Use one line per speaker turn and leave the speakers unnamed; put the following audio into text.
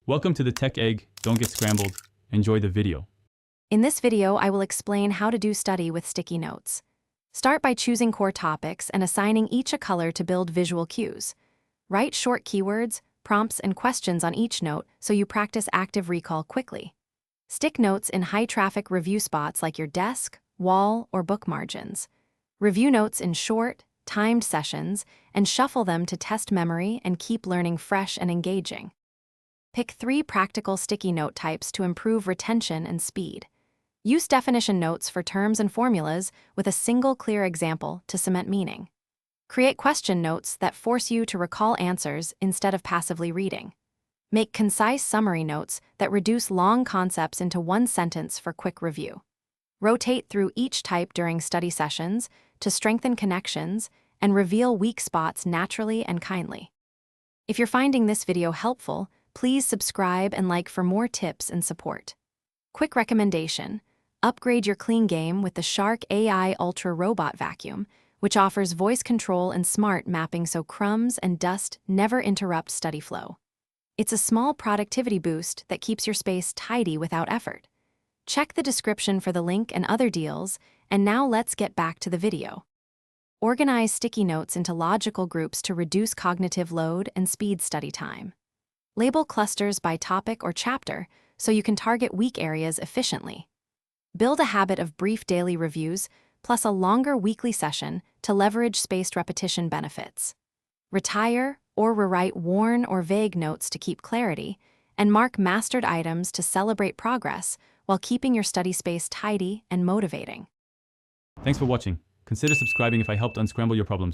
Welcome to the Tech Egg. Don't get scrambled. Enjoy the video.
In this video, I will explain how to do study with sticky notes. Start by choosing core topics and assigning each a color to build visual cues. Write short keywords, prompts, and questions on each note so you practice active recall quickly. Stick notes in high-traffic review spots like your desk, wall, or book margins. Review notes in short, timed sessions and shuffle them to test memory and keep learning fresh and engaging. Pick 3 practical sticky note types to improve retention and speed. Use definition notes for terms and formulas with a single clear example to cement meaning. Create question notes that force you to recall answers instead of passively reading. Make concise summary notes that reduce long concepts into one sentence for quick review. Rotate through each type during study sessions to strengthen connections and reveal weak spots naturally and kindly. If you're finding this video helpful, please subscribe and like for more tips and support. Quick recommendation: upgrade your clean game with the Shark AI Ultra Robot Vacuum, which offers voice control and smart mapping so crumbs and dust never interrupt study flow. It's a small productivity boost that keeps your space tidy without effort. Check the description for the link and other deals, and now let's get back to the video. Organize sticky notes into logical groups to reduce cognitive load and speed study time. Label clusters by topic or chapter so you can target weak areas efficiently. Build a habit of brief daily reviews plus a longer weekly session to leverage spaced repetition benefits. Retire or rewrite worn or vague notes to keep clarity, and mark mastered items to celebrate progress while keeping your study space tidy and motivating.
Thanks for watching. Consider subscribing if I helped unscramble your problems.